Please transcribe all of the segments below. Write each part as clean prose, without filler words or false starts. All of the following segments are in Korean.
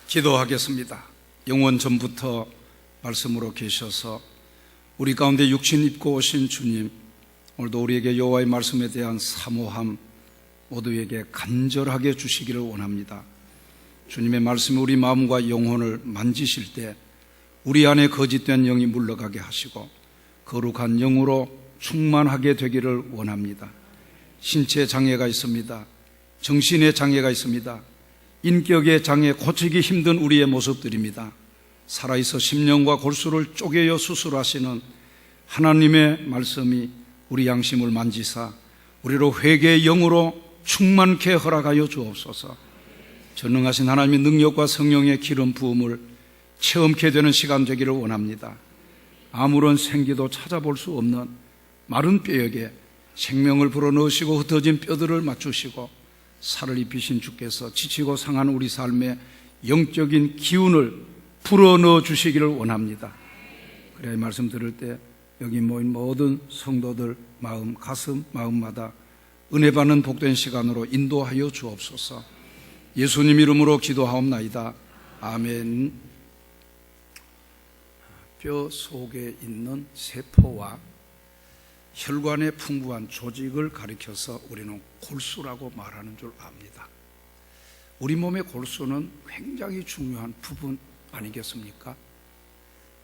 기도하겠습니다. 영원 전부터 말씀으로 계셔서 우리 가운데 육신 입고 오신 주님, 오늘도 우리에게 여호와의 말씀에 대한 사모함 모두에게 간절하게 주시기를 원합니다. 주님의 말씀이 우리 마음과 영혼을 만지실 때 우리 안에 거짓된 영이 물러가게 하시고 거룩한 영으로 충만하게 되기를 원합니다. 신체에 장애가 있습니다. 정신에 장애가 있습니다. 인격의 장애, 고치기 힘든 우리의 모습들입니다. 살아있어 심령과 골수를 쪼개어 수술하시는 하나님의 말씀이 우리 양심을 만지사 우리로 회개의 영으로 충만케 허락하여 주옵소서. 전능하신 하나님의 능력과 성령의 기름 부음을 체험케 되는 시간 되기를 원합니다. 아무런 생기도 찾아볼 수 없는 마른 뼈에게 생명을 불어넣으시고 흩어진 뼈들을 맞추시고 살을 입히신 주께서 지치고 상한 우리 삶에 영적인 기운을 불어넣어 주시기를 원합니다. 그래야 이 말씀 들을 때 여기 모인 모든 성도들 마음, 가슴, 마음마다 은혜 받는 복된 시간으로 인도하여 주옵소서. 예수님 이름으로 기도하옵나이다. 아멘. 뼈 속에 있는 세포와 혈관의 풍부한 조직을 가리켜서 우리는 골수라고 말하는 줄 압니다. 우리 몸의 골수는 굉장히 중요한 부분 아니겠습니까?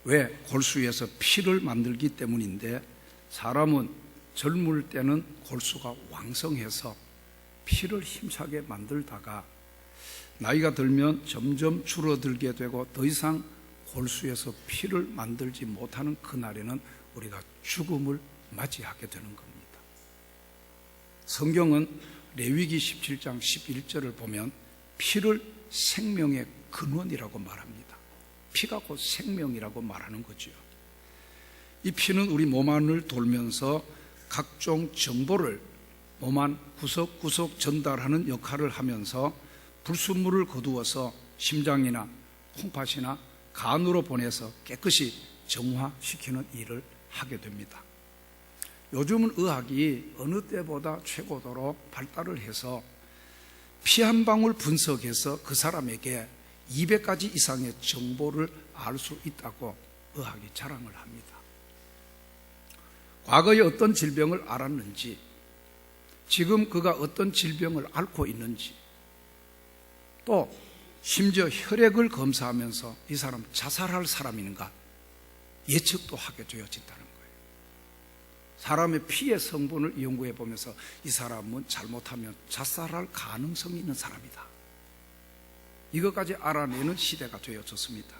왜? 골수에서 피를 만들기 때문인데, 사람은 젊을 때는 골수가 왕성해서 피를 힘차게 만들다가 나이가 들면 점점 줄어들게 되고 더 이상 골수에서 피를 만들지 못하는 그날에는 우리가 죽음을 맞이하게 되는 겁니다. 성경은 레위기 17장 11절을 보면 피를 생명의 근원이라고 말합니다. 피가 곧 생명이라고 말하는 거죠. 이 피는 우리 몸 안을 돌면서 각종 정보를 몸 안 구석구석 전달하는 역할을 하면서 불순물을 거두어서 심장이나 콩팥이나 간으로 보내서 깨끗이 정화시키는 일을 하게 됩니다. 요즘은 의학이 어느 때보다 최고도로 발달을 해서 피 한 방울 분석해서 그 사람에게 200가지 이상의 정보를 알 수 있다고 의학이 자랑을 합니다. 과거에 어떤 질병을 알았는지, 지금 그가 어떤 질병을 앓고 있는지, 또 심지어 혈액을 검사하면서 이 사람 자살할 사람인가 예측도 하게 되어진다는 거예요. 사람의 피의 성분을 연구해 보면서 이 사람은 잘못하면 자살할 가능성이 있는 사람이다, 이것까지 알아내는 시대가 되어졌습니다.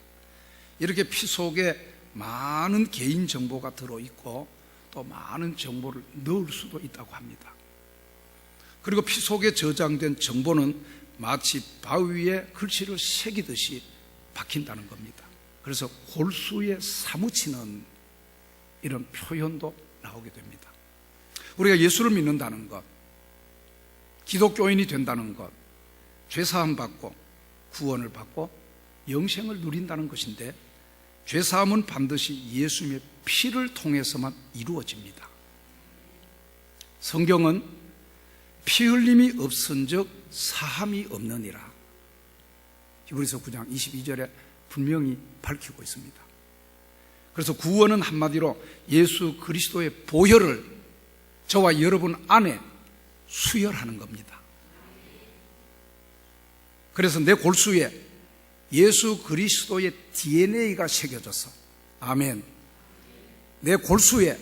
이렇게 피 속에 많은 개인 정보가 들어있고 또 많은 정보를 넣을 수도 있다고 합니다. 그리고 피 속에 저장된 정보는 마치 바위에 글씨를 새기듯이 박힌다는 겁니다. 그래서 골수에 사무치는 이런 표현도 나오게 됩니다. 우리가 예수를 믿는다는 것, 기독교인이 된다는 것, 죄사함 받고 구원을 받고 영생을 누린다는 것인데, 죄사함은 반드시 예수님의 피를 통해서만 이루어집니다. 성경은 피 흘림이 없은즉 사함이 없느니라, 히브리서 9장 22절에 분명히 밝히고 있습니다. 그래서 구원은 한마디로 예수 그리스도의 보혈을 저와 여러분 안에 수혈하는 겁니다. 그래서 내 골수에 예수 그리스도의 DNA가 새겨져서, 아멘, 내 골수에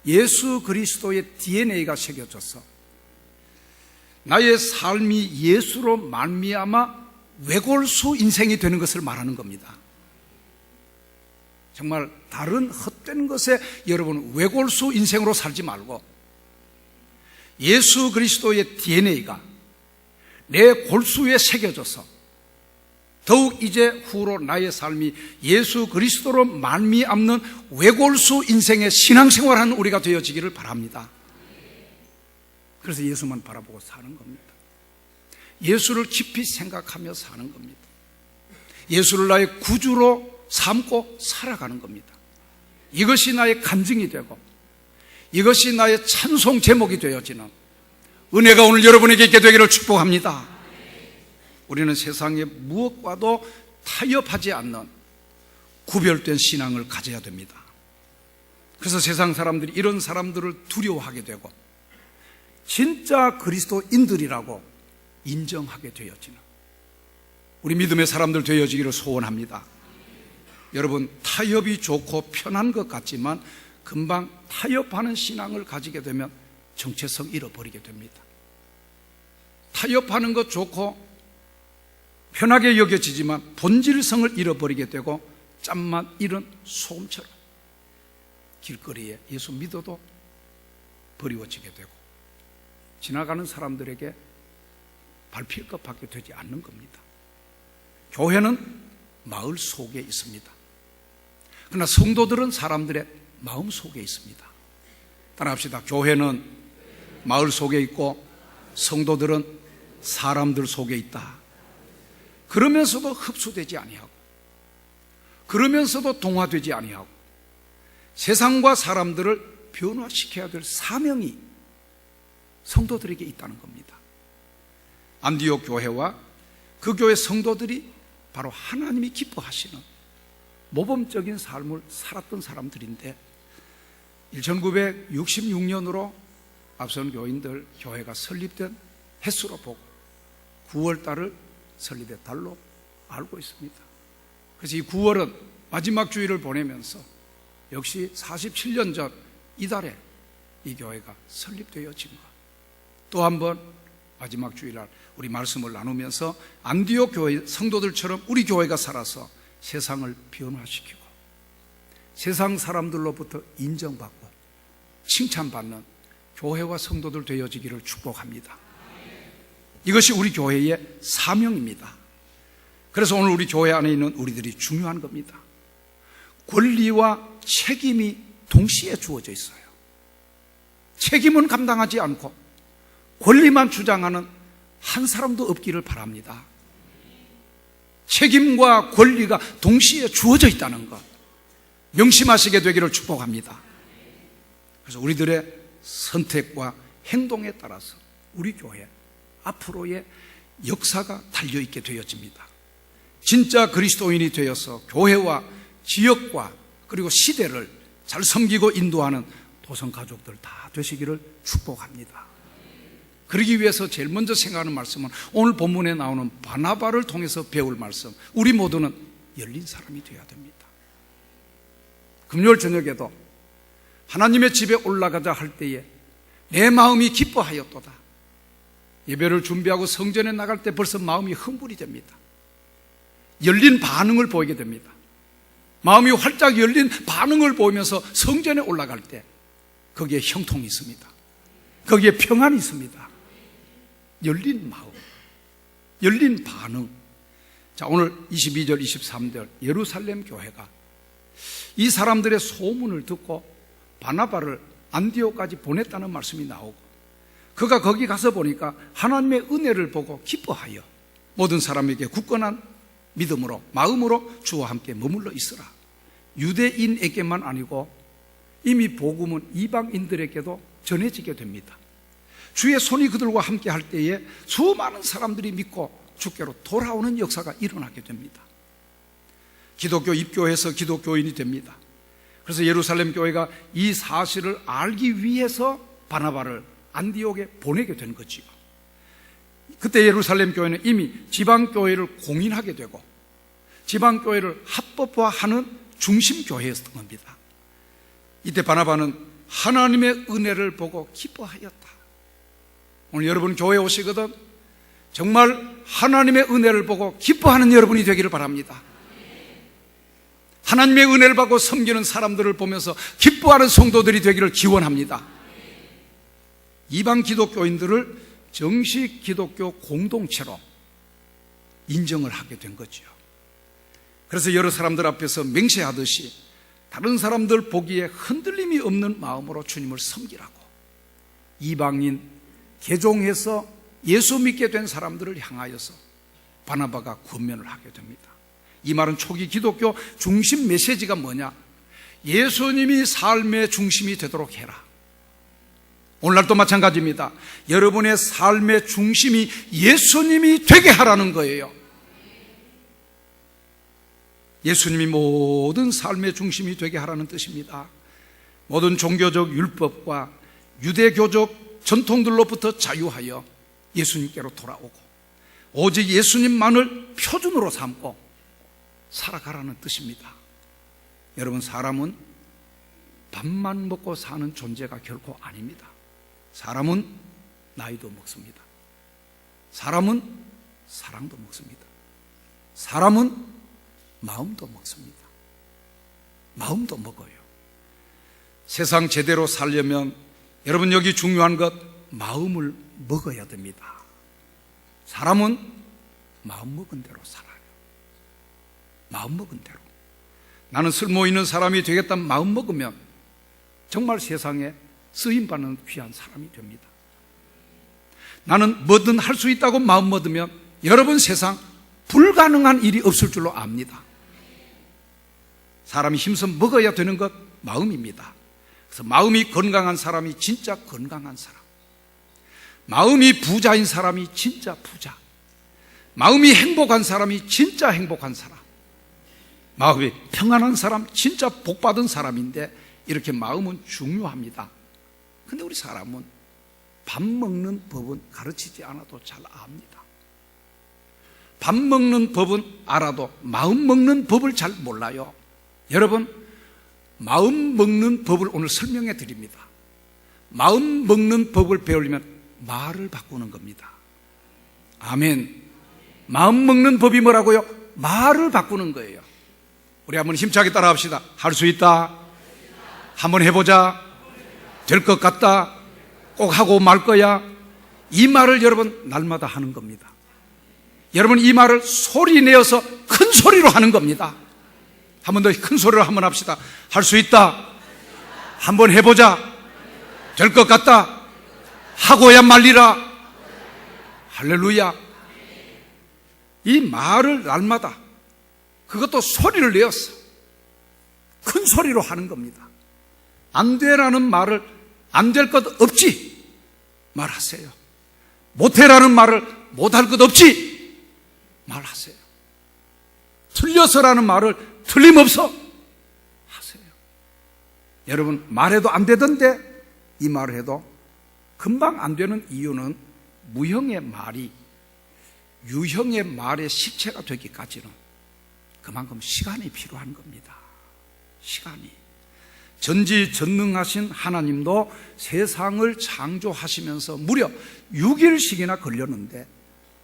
예수 그리스도의 DNA가 새겨져서 나의 삶이 예수로 말미암아 외골수 인생이 되는 것을 말하는 겁니다. 정말 다른 헛된 것에 여러분 외골수 인생으로 살지 말고 예수 그리스도의 DNA가 내 골수에 새겨져서 더욱 이제 후로 나의 삶이 예수 그리스도로 말미암는 외골수 인생의 신앙생활하는 우리가 되어지기를 바랍니다. 그래서 예수만 바라보고 사는 겁니다. 예수를 깊이 생각하며 사는 겁니다. 예수를 나의 구주로 삼고 살아가는 겁니다. 이것이 나의 간증이 되고 이것이 나의 찬송 제목이 되어지는 은혜가 오늘 여러분에게 있게 되기를 축복합니다. 우리는 세상의 무엇과도 타협하지 않는 구별된 신앙을 가져야 됩니다. 그래서 세상 사람들이 이런 사람들을 두려워하게 되고 진짜 그리스도인들이라고 인정하게 되어지는 우리 믿음의 사람들 되어지기를 소원합니다. 여러분, 타협이 좋고 편한 것 같지만 금방 타협하는 신앙을 가지게 되면 정체성 잃어버리게 됩니다. 타협하는 것 좋고 편하게 여겨지지만 본질성을 잃어버리게 되고 짬만 잃은 소금처럼 길거리에 예수 믿어도 버리워지게 되고 지나가는 사람들에게 밟힐 것밖에 되지 않는 겁니다. 교회는 마을 속에 있습니다. 그러나 성도들은 사람들의 마음 속에 있습니다. 따라합시다. 교회는 마을 속에 있고 성도들은 사람들 속에 있다. 그러면서도 흡수되지 아니하고 그러면서도 동화되지 아니하고 세상과 사람들을 변화시켜야 될 사명이 성도들에게 있다는 겁니다. 안디옥 교회와 그 교회 성도들이 바로 하나님이 기뻐하시는 모범적인 삶을 살았던 사람들인데 1966년으로 앞선 교인들 교회가 설립된 횟수로 보고 9월 달을 설립의 달로 알고 있습니다. 그래서 이 9월은 마지막 주일을 보내면서 역시 47년 전 이달에 이 교회가 설립되어진 것. 또 한 번 마지막 주일날 우리 말씀을 나누면서 안디옥 교회 성도들처럼 우리 교회가 살아서 세상을 변화시키고 세상 사람들로부터 인정받고 칭찬받는 교회와 성도들 되어지기를 축복합니다. 이것이 우리 교회의 사명입니다. 그래서 오늘 우리 교회 안에 있는 우리들이 중요한 겁니다. 권리와 책임이 동시에 주어져 있어요. 책임은 감당하지 않고 권리만 주장하는 한 사람도 없기를 바랍니다. 책임과 권리가 동시에 주어져 있다는 것 명심하시게 되기를 축복합니다. 그래서 우리들의 선택과 행동에 따라서 우리 교회 앞으로의 역사가 달려있게 되어집니다. 진짜 그리스도인이 되어서 교회와 지역과 그리고 시대를 잘 섬기고 인도하는 도성 가족들 다 되시기를 축복합니다. 그러기 위해서 제일 먼저 생각하는 말씀은 오늘 본문에 나오는 바나바를 통해서 배울 말씀, 우리 모두는 열린 사람이 되어야 됩니다. 금요일 저녁에도 하나님의 집에 올라가자 할 때에 내 마음이 기뻐하였도다. 예배를 준비하고 성전에 나갈 때 벌써 마음이 흥분이 됩니다. 열린 반응을 보이게 됩니다. 마음이 활짝 열린 반응을 보이면서 성전에 올라갈 때 거기에 형통이 있습니다. 거기에 평안이 있습니다. 열린 마음, 열린 반응. 자, 오늘 22절, 23절 예루살렘 교회가 이 사람들의 소문을 듣고 바나바를 안디옥까지 보냈다는 말씀이 나오고 그가 거기 가서 보니까 하나님의 은혜를 보고 기뻐하여 모든 사람에게 굳건한 믿음으로 마음으로 주와 함께 머물러 있으라. 유대인에게만 아니고 이미 복음은 이방인들에게도 전해지게 됩니다. 주의 손이 그들과 함께 할 때에 수많은 사람들이 믿고 주께로 돌아오는 역사가 일어나게 됩니다. 기독교 입교해서 기독교인이 됩니다. 그래서 예루살렘 교회가 이 사실을 알기 위해서 바나바를 안디옥에 보내게 된 거지요. 그때 예루살렘 교회는 이미 지방교회를 공인하게 되고 지방교회를 합법화하는 중심교회였던 겁니다. 이때 바나바는 하나님의 은혜를 보고 기뻐하였다. 오늘 여러분 교회에 오시거든 정말 하나님의 은혜를 보고 기뻐하는 여러분이 되기를 바랍니다. 하나님의 은혜를 받고 섬기는 사람들을 보면서 기뻐하는 성도들이 되기를 기원합니다. 이방 기독교인들을 정식 기독교 공동체로 인정을 하게 된 거죠. 그래서 여러 사람들 앞에서 맹세하듯이 다른 사람들 보기에 흔들림이 없는 마음으로 주님을 섬기라고 이방인 개종해서 예수 믿게 된 사람들을 향하여서 바나바가 권면을 하게 됩니다. 이 말은 초기 기독교 중심 메시지가 뭐냐? 예수님이 삶의 중심이 되도록 해라. 오늘날도 마찬가지입니다. 여러분의 삶의 중심이 예수님이 되게 하라는 거예요. 예수님이 모든 삶의 중심이 되게 하라는 뜻입니다. 모든 종교적 율법과 유대교적 전통들로부터 자유하여 예수님께로 돌아오고 오직 예수님만을 표준으로 삼고 살아가라는 뜻입니다. 여러분, 사람은 밥만 먹고 사는 존재가 결코 아닙니다. 사람은 나이도 먹습니다. 사람은 사랑도 먹습니다. 사람은 마음도 먹습니다. 마음도 먹어요. 세상 제대로 살려면 여러분, 여기 중요한 것, 마음을 먹어야 됩니다. 사람은 마음 먹은 대로 살아요. 마음 먹은 대로. 나는 쓸모 있는 사람이 되겠다는 마음 먹으면 정말 세상에 쓰임받는 귀한 사람이 됩니다. 나는 뭐든 할 수 있다고 마음 먹으면 여러분, 세상 불가능한 일이 없을 줄로 압니다. 사람이 힘써 먹어야 되는 것, 마음입니다. 그래서 마음이 건강한 사람이 진짜 건강한 사람, 마음이 부자인 사람이 진짜 부자, 마음이 행복한 사람이 진짜 행복한 사람, 마음이 평안한 사람, 진짜 복받은 사람인데, 이렇게 마음은 중요합니다. 근데 우리 사람은 밥 먹는 법은 가르치지 않아도 잘 압니다. 밥 먹는 법은 알아도 마음 먹는 법을 잘 몰라요. 여러분, 마음 먹는 법을 오늘 설명해 드립니다. 마음 먹는 법을 배우려면 말을 바꾸는 겁니다. 아멘. 마음 먹는 법이 뭐라고요? 말을 바꾸는 거예요. 우리 한번 힘차게 따라 합시다. 할 수 있다. 한번 해보자. 될 것 같다. 꼭 하고 말 거야. 이 말을 여러분, 날마다 하는 겁니다. 여러분, 이 말을 소리 내어서 큰 소리로 하는 겁니다. 한 번 더 큰 소리로 한번 합시다. 할 수 있다. 한번 해보자. 될 것 같다. 하고야 말리라. 할렐루야. 이 말을 날마다, 그것도 소리를 내어서 큰 소리로 하는 겁니다. 안 되라는 말을 안 될 것 없지 말하세요. 못해라는 말을 못할 것 없지 말하세요. 틀려서라는 말을 틀림없어 하세요. 여러분, 말해도 안 되던데 이 말을 해도 금방 안 되는 이유는 무형의 말이 유형의 말의 실체가 되기까지는 그만큼 시간이 필요한 겁니다. 시간이. 전지전능하신 하나님도 세상을 창조하시면서 무려 6일씩이나 걸렸는데,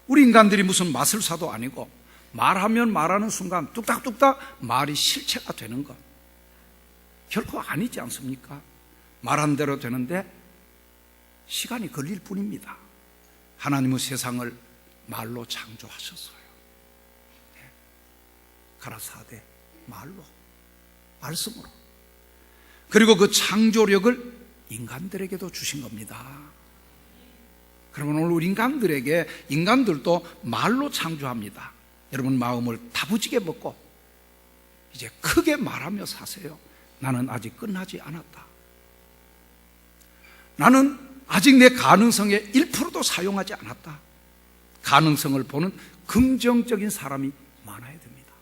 우리 인간들이 무슨 마술사도 아니고 말하면 말하는 순간 뚝딱뚝딱 말이 실체가 되는 것 결코 아니지 않습니까? 말한 대로 되는데 시간이 걸릴 뿐입니다. 하나님은 세상을 말로 창조하셨어요. 가라사대, 말로, 말씀으로. 그리고 그 창조력을 인간들에게도 주신 겁니다. 그러면 오늘 우리 인간들도 말로 창조합니다. 여러분, 마음을 다부지게 먹고 이제 크게 말하며 사세요. 나는 아직 끝나지 않았다. 나는 아직 내 가능성의 1%도 사용하지 않았다. 가능성을 보는 긍정적인 사람이 많아야 됩니다.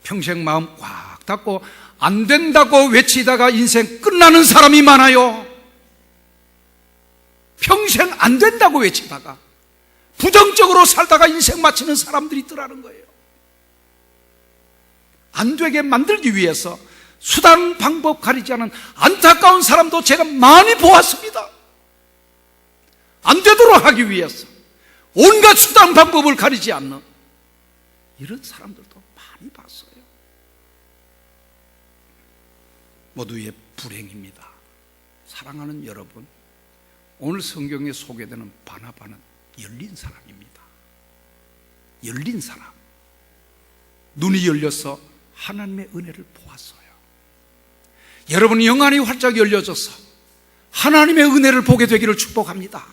평생 마음 꽉 닫고 안 된다고 외치다가 인생 끝나는 사람이 많아요. 평생 안 된다고 외치다가 부정적으로 살다가 인생 마치는 사람들이 있더라는 거예요. 안 되게 만들기 위해서 수단 방법 가리지 않은 안타까운 사람도 제가 많이 보았습니다. 안 되도록 하기 위해서 온갖 수단 방법을 가리지 않는 이런 사람들도 많이 봤어요. 모두의 불행입니다. 사랑하는 여러분, 오늘 성경에 소개되는 바나바는 열린 사람입니다. 열린 사람. 눈이 열려서 하나님의 은혜를 보았어요. 여러분, 영안이 활짝 열려져서 하나님의 은혜를 보게 되기를 축복합니다.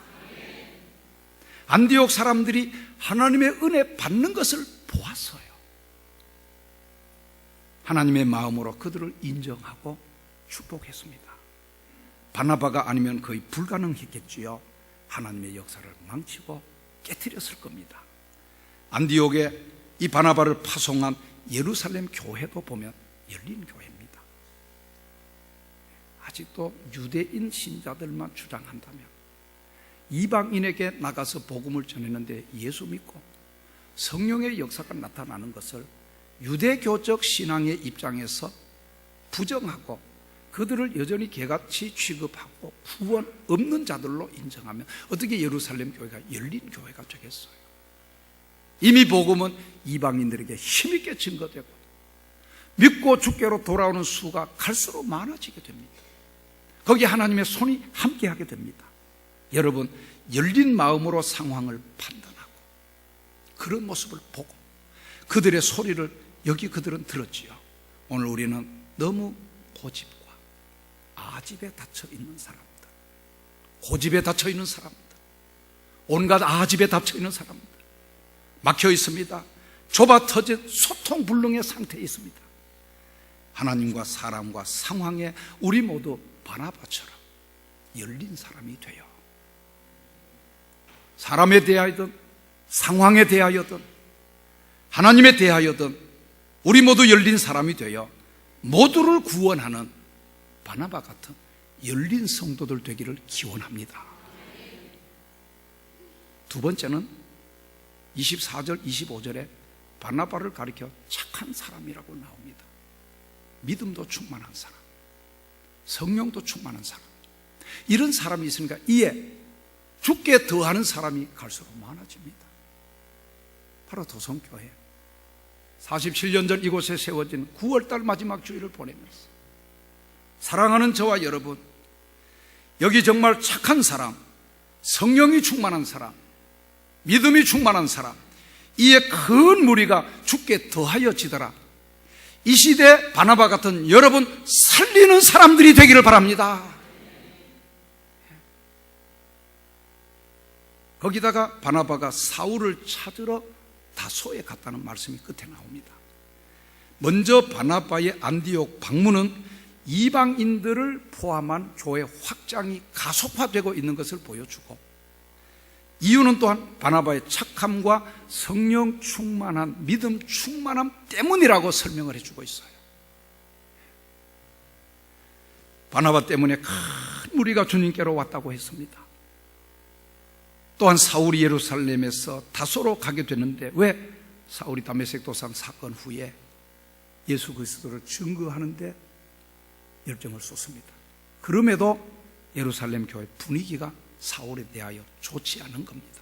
안디옥 사람들이 하나님의 은혜 받는 것을 보았어요. 하나님의 마음으로 그들을 인정하고 축복했습니다. 바나바가 아니면 거의 불가능했겠지요. 하나님의 역사를 망치고 깨뜨렸을 겁니다. 안디옥에 이 바나바를 파송한 예루살렘 교회도 보면 열린 교회입니다. 아직도 유대인 신자들만 주장한다면 이방인에게 나가서 복음을 전했는데 예수 믿고 성령의 역사가 나타나는 것을 유대교적 신앙의 입장에서 부정하고 그들을 여전히 개같이 취급하고 구원 없는 자들로 인정하면 어떻게 예루살렘 교회가 열린 교회가 되겠어요? 이미 복음은 이방인들에게 힘있게 증거되고 믿고 주께로 돌아오는 수가 갈수록 많아지게 됩니다. 거기에 하나님의 손이 함께하게 됩니다. 여러분, 열린 마음으로 상황을 판단하고 그런 모습을 보고 그들의 소리를 여기 그들은 들었지요. 오늘 우리는 너무 고집과 아집에 닫혀있는 사람들, 고집에 닫혀있는 사람들, 온갖 아집에 닫혀있는 사람들, 막혀 있습니다. 좁아 터진 소통 불능의 상태에 있습니다. 하나님과 사람과 상황에 우리 모두 바나바처럼 열린 사람이 되어 사람에 대하여든 상황에 대하여든 하나님에 대하여든 우리 모두 열린 사람이 되어 모두를 구원하는 바나바 같은 열린 성도들 되기를 기원합니다. 두 번째는 24절 25절에 바나바를 가리켜 착한 사람이라고 나옵니다. 믿음도 충만한 사람, 성령도 충만한 사람, 이런 사람이 있으니까 이에 죽게 더하는 사람이 갈수록 많아집니다. 바로 도성교회 47년 전 이곳에 세워진 9월달 마지막 주일을 보내면서 사랑하는 저와 여러분, 여기 정말 착한 사람, 성령이 충만한 사람, 믿음이 충만한 사람, 이에 큰 무리가 죽게 더하여지더라. 이 시대 바나바 같은 여러분 살리는 사람들이 되기를 바랍니다. 거기다가 바나바가 사울을 찾으러 다소에 갔다는 말씀이 끝에 나옵니다. 먼저 바나바의 안디옥 방문은 이방인들을 포함한 교회 확장이 가속화되고 있는 것을 보여주고, 이유는 또한 바나바의 착함과 성령 충만한 믿음 충만함 때문이라고 설명을 해주고 있어요. 바나바 때문에 큰 무리가 주님께로 왔다고 했습니다. 또한 사울이 예루살렘에서 다소로 가게 됐는데, 왜? 사울이 다메섹 도상 사건 후에 예수 그리스도를 증거하는데 열정을 쏟습니다. 그럼에도 예루살렘 교회 분위기가 사울에 대하여 좋지 않은 겁니다.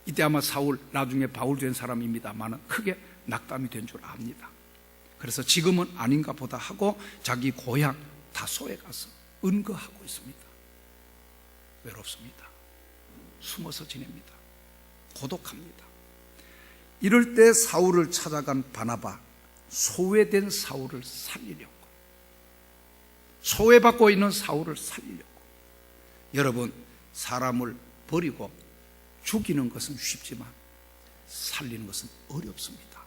이때 아마 사울, 나중에 바울 된 사람입니다만 크게 낙담이 된 줄 압니다. 그래서 지금은 아닌가 보다 하고 자기 고향 다소에 가서 은거하고 있습니다. 외롭습니다. 숨어서 지냅니다. 고독합니다. 이럴 때 사울을 찾아간 바나바, 소외된 사울을 살리려고, 소외받고 있는 사울을 살리려고. 여러분, 사람을 버리고 죽이는 것은 쉽지만 살리는 것은 어렵습니다.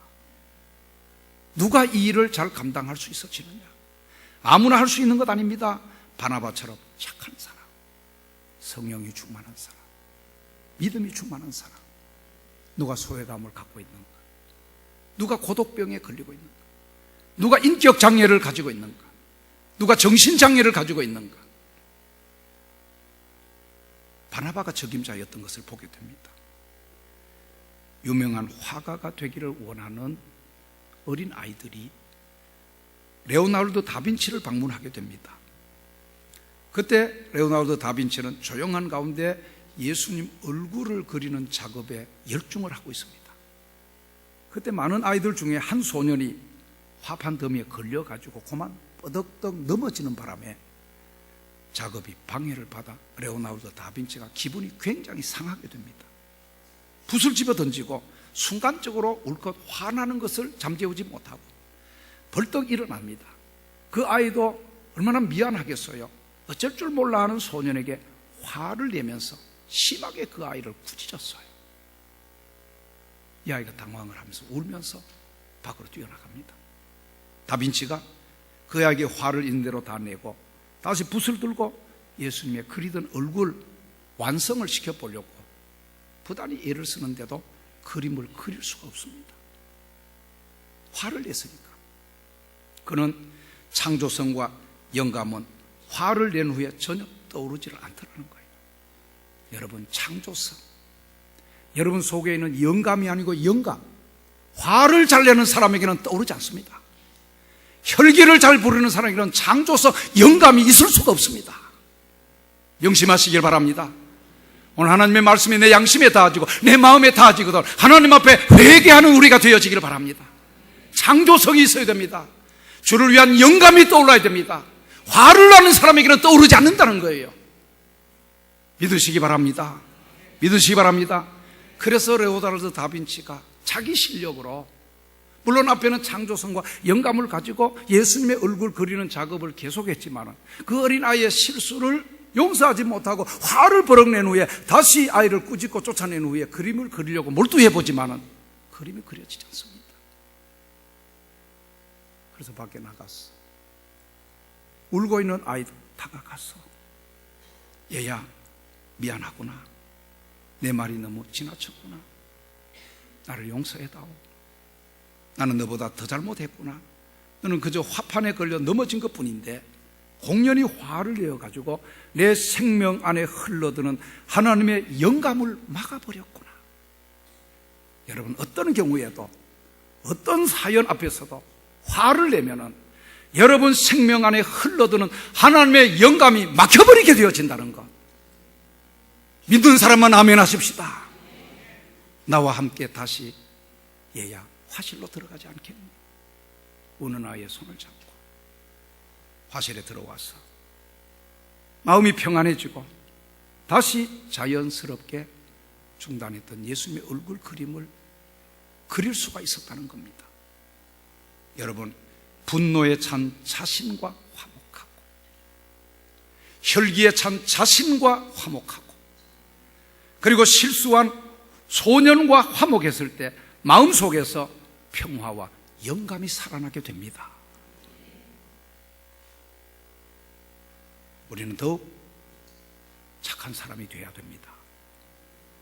누가 이 일을 잘 감당할 수 있어지느냐? 아무나 할 수 있는 것 아닙니다. 바나바처럼 착한 사람, 성령이 충만한 사람, 믿음이 충만한 사람. 누가 소외감을 갖고 있는가? 누가 고독병에 걸리고 있는가? 누가 인격 장애를 가지고 있는가? 누가 정신 장애를 가지고 있는가? 바나바가 적임자였던 것을 보게 됩니다. 유명한 화가가 되기를 원하는 어린 아이들이 레오나르도 다빈치를 방문하게 됩니다. 그때 레오나르도 다빈치는 조용한 가운데 예수님 얼굴을 그리는 작업에 열중을 하고 있습니다. 그때 많은 아이들 중에 한 소년이 화판 더미에 걸려가지고 그만 뻐덕떡 넘어지는 바람에 작업이 방해를 받아 레오나르도 다빈치가 기분이 굉장히 상하게 됩니다. 붓을 집어 던지고 순간적으로 울컥 화나는 것을 잠재우지 못하고 벌떡 일어납니다. 그 아이도 얼마나 미안하겠어요. 어쩔 줄 몰라 하는 소년에게 화를 내면서 심하게 그 아이를 꾸짖었어요. 이 아이가 당황을 하면서 울면서 밖으로 뛰어나갑니다. 다빈치가 그 아이에게 화를 있는 대로 다 내고 다시 붓을 들고 예수님의 그리던 얼굴 완성을 시켜보려고 부단히 애를 쓰는데도 그림을 그릴 수가 없습니다. 화를 냈으니까. 그는 창조성과 영감은 화를 낸 후에 전혀 떠오르지를 않더라는 거예요. 여러분, 창조성, 여러분 속에 있는 영감이 아니고 영감, 화를 잘 내는 사람에게는 떠오르지 않습니다. 혈기를 잘 부르는 사람에게는 창조성, 영감이 있을 수가 없습니다. 명심하시길 바랍니다. 오늘 하나님의 말씀이 내 양심에 닿아지고 내 마음에 닿아지거든 하나님 앞에 회개하는 우리가 되어지기를 바랍니다. 창조성이 있어야 됩니다. 주를 위한 영감이 떠올라야 됩니다. 화를 나는 사람에게는 떠오르지 않는다는 거예요. 믿으시기 바랍니다. 믿으시기 바랍니다. 그래서 레오나르도 다빈치가 자기 실력으로, 물론 앞에는 창조성과 영감을 가지고 예수님의 얼굴 그리는 작업을 계속했지만 그 어린아이의 실수를 용서하지 못하고 화를 버럭낸 후에 다시 아이를 꾸짖고 쫓아낸 후에 그림을 그리려고 몰두해보지만 그림이 그려지지 않습니다. 그래서 밖에 나갔어. 울고 있는 아이도 다가갔어. 얘야, 미안하구나. 내 말이 너무 지나쳤구나. 나를 용서해다오. 나는 너보다 더 잘못했구나. 너는 그저 화판에 걸려 넘어진 것뿐인데 공연히 화를 내어가지고 내 생명 안에 흘러드는 하나님의 영감을 막아버렸구나. 여러분, 어떤 경우에도 어떤 사연 앞에서도 화를 내면은 여러분 생명 안에 흘러드는 하나님의 영감이 막혀버리게 되어진다는 것, 믿는 사람만 아멘 하십시다. 나와 함께 다시 얘야 화실로 들어가지 않겠니? 우는 아이의 손을 잡고 화실에 들어와서 마음이 평안해지고 다시 자연스럽게 중단했던 예수님의 얼굴 그림을 그릴 수가 있었다는 겁니다. 여러분, 분노에 찬 자신과 화목하고 혈기에 찬 자신과 화목하고 그리고 실수한 소년과 화목했을 때 마음속에서 평화와 영감이 살아나게 됩니다. 우리는 더욱 착한 사람이 되어야 됩니다.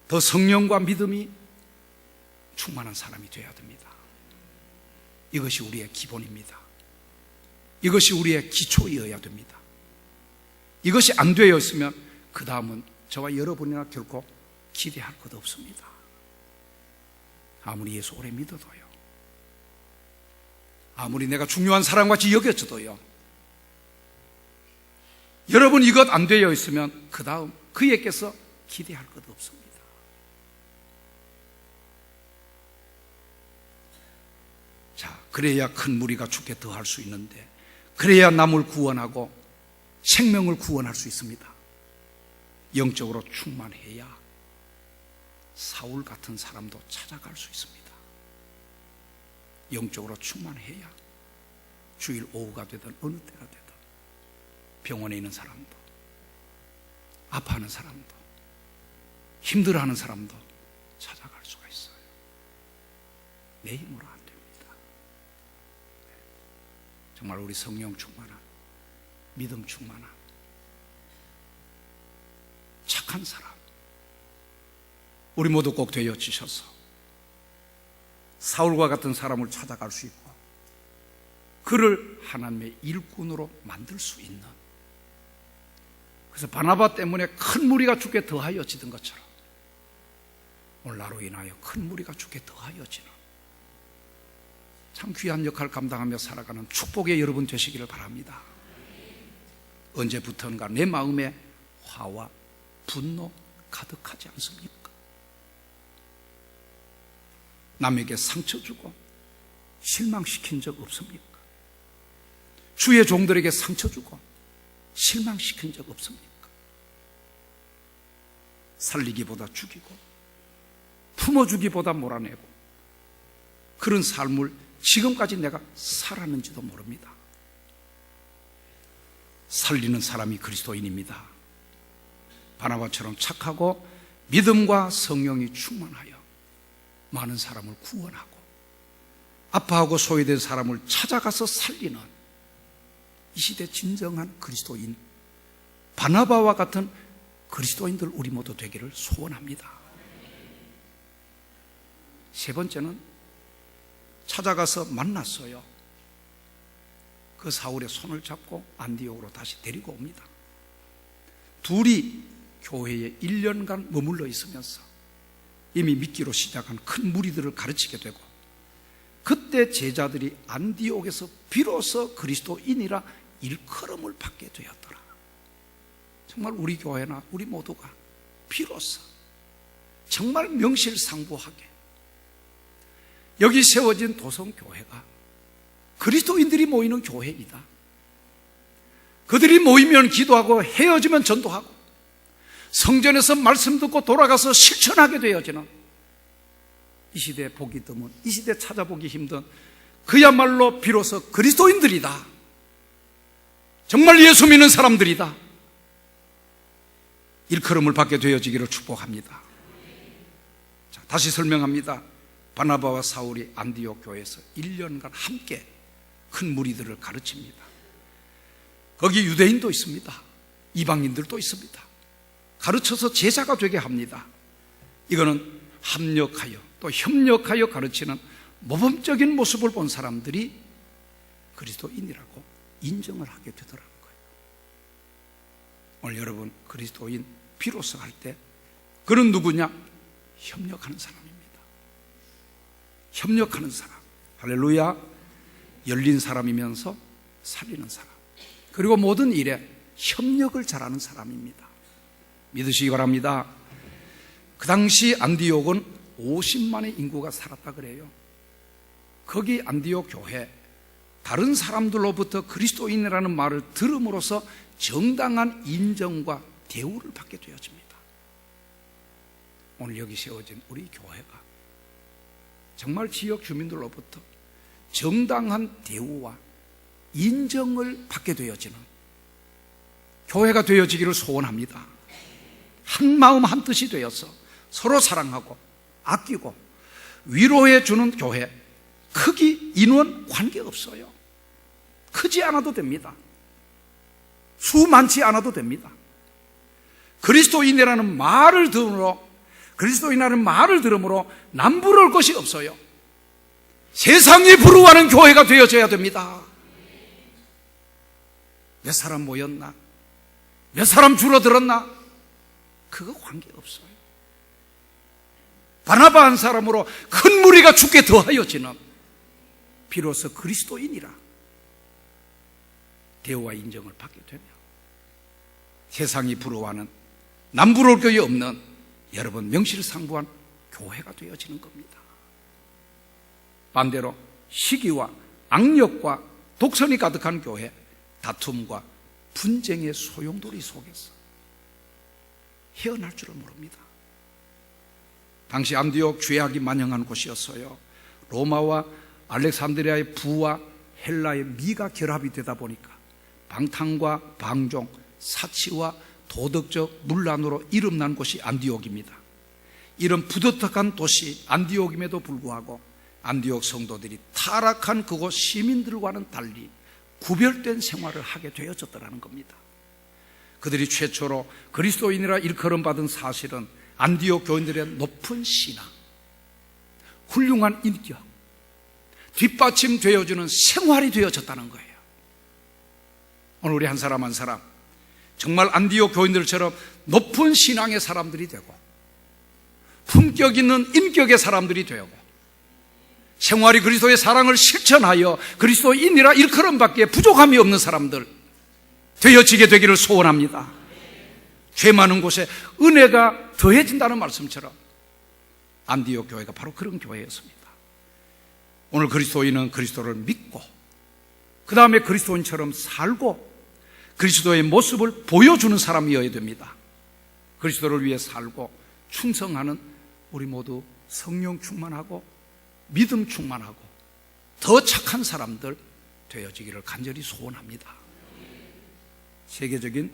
더 성령과 믿음이 충만한 사람이 되어야 됩니다. 이것이 우리의 기본입니다. 이것이 우리의 기초이어야 됩니다. 이것이 안 되어 있으면 그 다음은 저와 여러분이나 결코 기대할 것 없습니다. 아무리 예수 오래 믿어도요, 아무리 내가 중요한 사람같이 여겨져도요, 여러분 이것 안 되어 있으면 그 다음 그에게서 기대할 것 없습니다. 자, 그래야 큰 무리가 죽게 더할 수 있는데, 그래야 남을 구원하고 생명을 구원할 수 있습니다. 영적으로 충만해야 사울 같은 사람도 찾아갈 수 있습니다. 영적으로 충만해야 주일 오후가 되든 어느 때가 되든 병원에 있는 사람도, 아파하는 사람도, 힘들어하는 사람도 찾아갈 수가 있어요. 내 힘으로 안 됩니다. 정말 우리 성령 충만한, 믿음 충만한 착한 사람, 우리 모두 꼭 되어지셔서 사울과 같은 사람을 찾아갈 수 있고 그를 하나님의 일꾼으로 만들 수 있는, 그래서 바나바 때문에 큰 무리가 죽게 더하여지던 것처럼 오늘 나로 인하여 큰 무리가 죽게 더하여지는 참 귀한 역할을 감당하며 살아가는 축복의 여러분 되시기를 바랍니다. 언제부턴가 내 마음에 화와 분노 가득하지 않습니까? 남에게 상처 주고 실망시킨 적 없습니까? 주의 종들에게 상처 주고 실망시킨 적 없습니까? 살리기보다 죽이고 품어주기보다 몰아내고 그런 삶을 지금까지 내가 살았는지도 모릅니다. 살리는 사람이 그리스도인입니다. 바나바처럼 착하고 믿음과 성령이 충만하여 많은 사람을 구원하고 아파하고 소외된 사람을 찾아가서 살리는 이 시대 진정한 그리스도인 바나바와 같은 그리스도인들 우리 모두 되기를 소원합니다. 세 번째는 찾아가서 만났어요. 그 사울의 손을 잡고 안디옥으로 다시 데리고 옵니다. 둘이 교회에 1년간 머물러 있으면서 이미 믿기로 시작한 큰 무리들을 가르치게 되고, 그때 제자들이 안디옥에서 비로소 그리스도인이라 일컬음을 받게 되었더라. 정말 우리 교회나 우리 모두가 비로소 정말 명실상부하게 여기 세워진 도성교회가 그리스도인들이 모이는 교회이다. 그들이 모이면 기도하고 헤어지면 전도하고 성전에서 말씀 듣고 돌아가서 실천하게 되어지는, 이 시대에 보기 드문, 이 시대에 찾아보기 힘든 그야말로 비로소 그리스도인들이다. 정말 예수 믿는 사람들이다. 일컬음을 받게 되어지기를 축복합니다. 자, 다시 설명합니다. 바나바와 사울이 안디옥 교회에서 1년간 함께 큰 무리들을 가르칩니다. 거기 유대인도 있습니다. 이방인들도 있습니다. 가르쳐서 제자가 되게 합니다. 이거는 합력하여 또 협력하여 가르치는 모범적인 모습을 본 사람들이 그리스도인이라고 인정을 하게 되더라는 거예요. 오늘 여러분 그리스도인 비로소 할 때 그는 누구냐? 협력하는 사람입니다. 협력하는 사람. 할렐루야. 열린 사람이면서 살리는 사람, 그리고 모든 일에 협력을 잘하는 사람입니다. 믿으시기 바랍니다. 그 당시 안디옥은 50만의 인구가 살았다 그래요. 거기 안디옥 교회, 다른 사람들로부터 그리스도인이라는 말을 들음으로써 정당한 인정과 대우를 받게 되어집니다. 오늘 여기 세워진 우리 교회가 정말 지역 주민들로부터 정당한 대우와 인정을 받게 되어지는 교회가 되어지기를 소원합니다. 한 마음 한 뜻이 되어서 서로 사랑하고 아끼고 위로해 주는 교회, 크기, 인원 관계없어요. 크지 않아도 됩니다. 수 많지 않아도 됩니다. 그리스도인이라는 말을 들음으로 남부러울 것이 없어요. 세상이 부러워하는 교회가 되어져야 됩니다. 몇 사람 모였나? 몇 사람 줄어들었나? 그거 관계없어요. 바나바 한 사람으로 큰 무리가 죽게 더하여지는, 비로소 그리스도인이라 대우와 인정을 받게 되며 세상이 부러워하는, 남부러울 것이 없는 여러분 명실상부한 교회가 되어지는 겁니다. 반대로 시기와 악력과 독선이 가득한 교회, 다툼과 분쟁의 소용돌이 속에서 헤어날 줄을 모릅니다. 당시 안디옥 죄악이 만영한 곳이었어요. 로마와 알렉산드리아의 부와 헬라의 미가 결합이 되다 보니까 방탕과 방종, 사치와 도덕적 문란으로 이름난 곳이 안디옥입니다. 이런 부도덕한 도시 안디옥임에도 불구하고 안디옥 성도들이 타락한 그곳 시민들과는 달리 구별된 생활을 하게 되어졌더라는 겁니다. 그들이 최초로 그리스도인이라 일컬음받은 사실은 안디옥 교인들의 높은 신앙, 훌륭한 인격, 뒷받침되어주는 생활이 되어졌다는 거예요. 오늘 우리 한 사람 한 사람 정말 안디옥 교인들처럼 높은 신앙의 사람들이 되고 품격 있는 인격의 사람들이 되고 생활이 그리스도의 사랑을 실천하여 그리스도인이라 일컬음받기에 부족함이 없는 사람들 되어지게 되기를 소원합니다. 죄 많은 곳에 은혜가 더해진다는 말씀처럼 안디옥 교회가 바로 그런 교회였습니다. 오늘 그리스도인은 그리스도를 믿고 그 다음에 그리스도인처럼 살고 그리스도의 모습을 보여주는 사람이어야 됩니다. 그리스도를 위해 살고 충성하는 우리 모두 성령 충만하고 믿음 충만하고 더 착한 사람들 되어지기를 간절히 소원합니다. 세계적인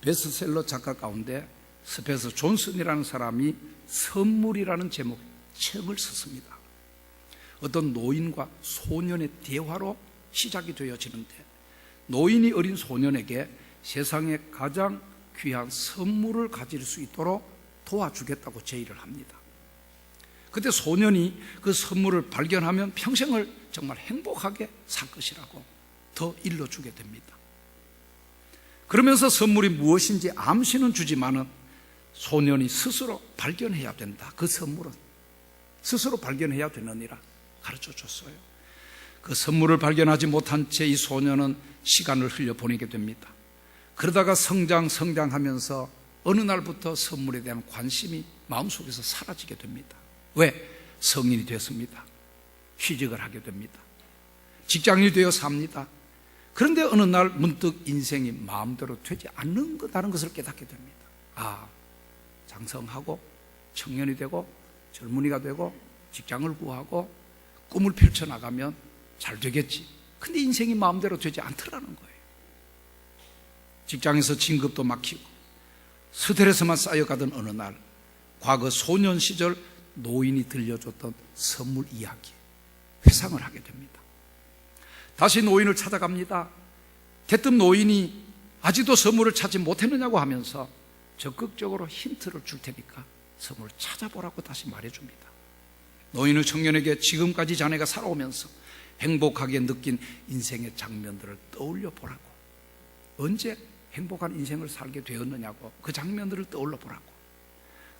베스트셀러 작가 가운데 스펜서 존슨이라는 사람이 선물이라는 제목 책을 썼습니다. 어떤 노인과 소년의 대화로 시작이 되어지는데, 노인이 어린 소년에게 세상에 가장 귀한 선물을 가질 수 있도록 도와주겠다고 제의를 합니다. 그때 소년이 그 선물을 발견하면 평생을 정말 행복하게 살 것이라고 더 일러주게 됩니다. 그러면서 선물이 무엇인지 암시는 주지만은 소년이 스스로 발견해야 된다. 그 선물은 스스로 발견해야 되느니라 가르쳐 줬어요. 그 선물을 발견하지 못한 채 이 소년은 시간을 흘려 보내게 됩니다. 그러다가 성장하면서 어느 날부터 선물에 대한 관심이 마음속에서 사라지게 됩니다. 왜? 성인이 됐습니다. 취직을 하게 됩니다. 직장인이 되어 삽니다. 그런데 어느 날 문득 인생이 마음대로 되지 않는다는 것을 깨닫게 됩니다. 아, 장성하고 청년이 되고 젊은이가 되고 직장을 구하고 꿈을 펼쳐나가면 잘 되겠지. 근데 인생이 마음대로 되지 않더라는 거예요. 직장에서 진급도 막히고 스트레스만 쌓여가던 어느 날 과거 소년 시절 노인이 들려줬던 선물 이야기 회상을 하게 됩니다. 다시 노인을 찾아갑니다. 대뜸 노인이 아직도 선물을 찾지 못했느냐고 하면서 적극적으로 힌트를 줄 테니까 선물을 찾아보라고 다시 말해줍니다. 노인은 청년에게 지금까지 자네가 살아오면서 행복하게 느낀 인생의 장면들을 떠올려 보라고, 언제 행복한 인생을 살게 되었느냐고 그 장면들을 떠올려 보라고,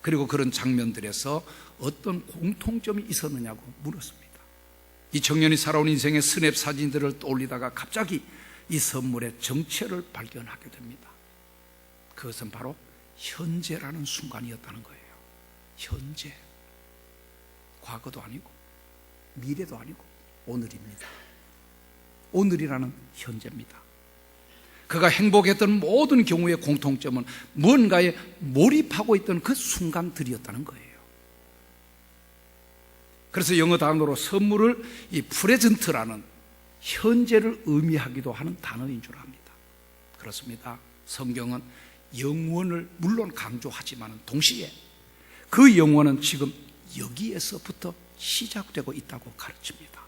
그리고 그런 장면들에서 어떤 공통점이 있었느냐고 물었습니다. 이 청년이 살아온 인생의 스냅 사진들을 떠올리다가 갑자기 이 선물의 정체를 발견하게 됩니다. 그것은 바로 현재라는 순간이었다는 거예요. 현재. 과거도 아니고 미래도 아니고 오늘입니다. 오늘이라는 현재입니다. 그가 행복했던 모든 경우의 공통점은 무언가에 몰입하고 있던 그 순간들이었다는 거예요. 그래서 영어 단어로 선물을 이 프레젠트라는 현재를 의미하기도 하는 단어인 줄 압니다. 그렇습니다. 성경은 영원을 물론 강조하지만 동시에 그 영원은 지금 여기에서부터 시작되고 있다고 가르칩니다.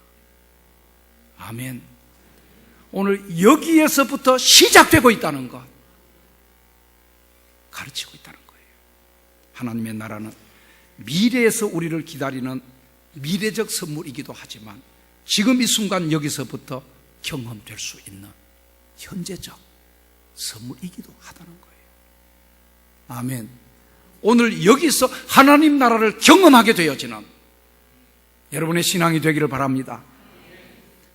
아멘. 오늘 여기에서부터 시작되고 있다는 것 가르치고 있다는 거예요. 하나님의 나라는 미래에서 우리를 기다리는 미래적 선물이기도 하지만 지금 이 순간 여기서부터 경험될 수 있는 현재적 선물이기도 하다는 거예요. 아멘. 오늘 여기서 하나님 나라를 경험하게 되어지는 여러분의 신앙이 되기를 바랍니다.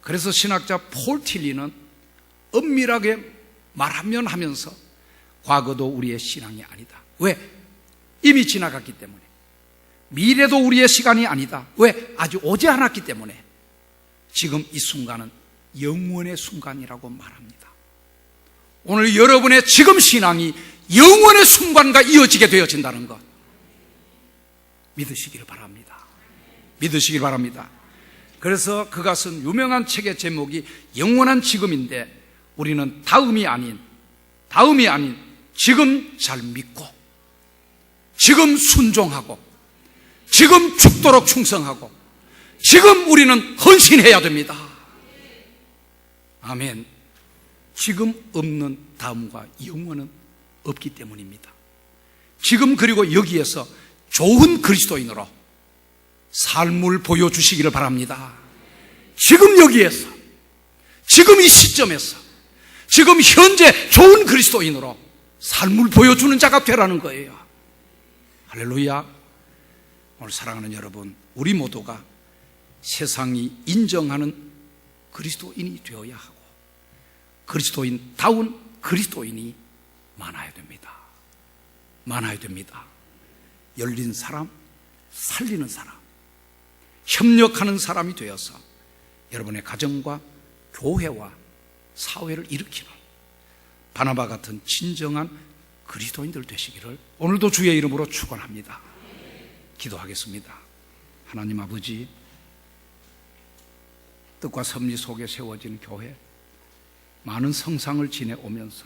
그래서 신학자 폴 틸리는 엄밀하게 말하면 하면서 과거도 우리의 신앙이 아니다. 왜? 이미 지나갔기 때문에. 미래도 우리의 시간이 아니다. 왜? 아직 오지 않았기 때문에. 지금 이 순간은 영원의 순간이라고 말합니다. 오늘 여러분의 지금 신앙이 영원의 순간과 이어지게 되어진다는 것 믿으시기를 바랍니다. 믿으시길 바랍니다. 그래서 그가 쓴 유명한 책의 제목이 영원한 지금인데 우리는 다음이 아닌 지금 잘 믿고 지금 순종하고 지금 죽도록 충성하고 지금 우리는 헌신해야 됩니다. 아멘. 지금 없는 다음과 영원은 없기 때문입니다. 지금 그리고 여기에서 좋은 그리스도인으로 삶을 보여주시기를 바랍니다. 지금 여기에서, 지금 이 시점에서, 지금 현재 좋은 그리스도인으로 삶을 보여주는 자가 되라는 거예요. 할렐루야. 오늘 사랑하는 여러분, 우리 모두가 세상이 인정하는 그리스도인이 되어야 하고 그리스도인다운 그리스도인이 많아야 됩니다. 많아야 됩니다. 열린 사람, 살리는 사람, 협력하는 사람이 되어서 여러분의 가정과 교회와 사회를 일으키는 바나바 같은 진정한 그리스도인들 되시기를 오늘도 주의 이름으로 축원합니다. 기도하겠습니다. 하나님 아버지, 뜻과 섭리 속에 세워진 교회, 많은 성상을 지내오면서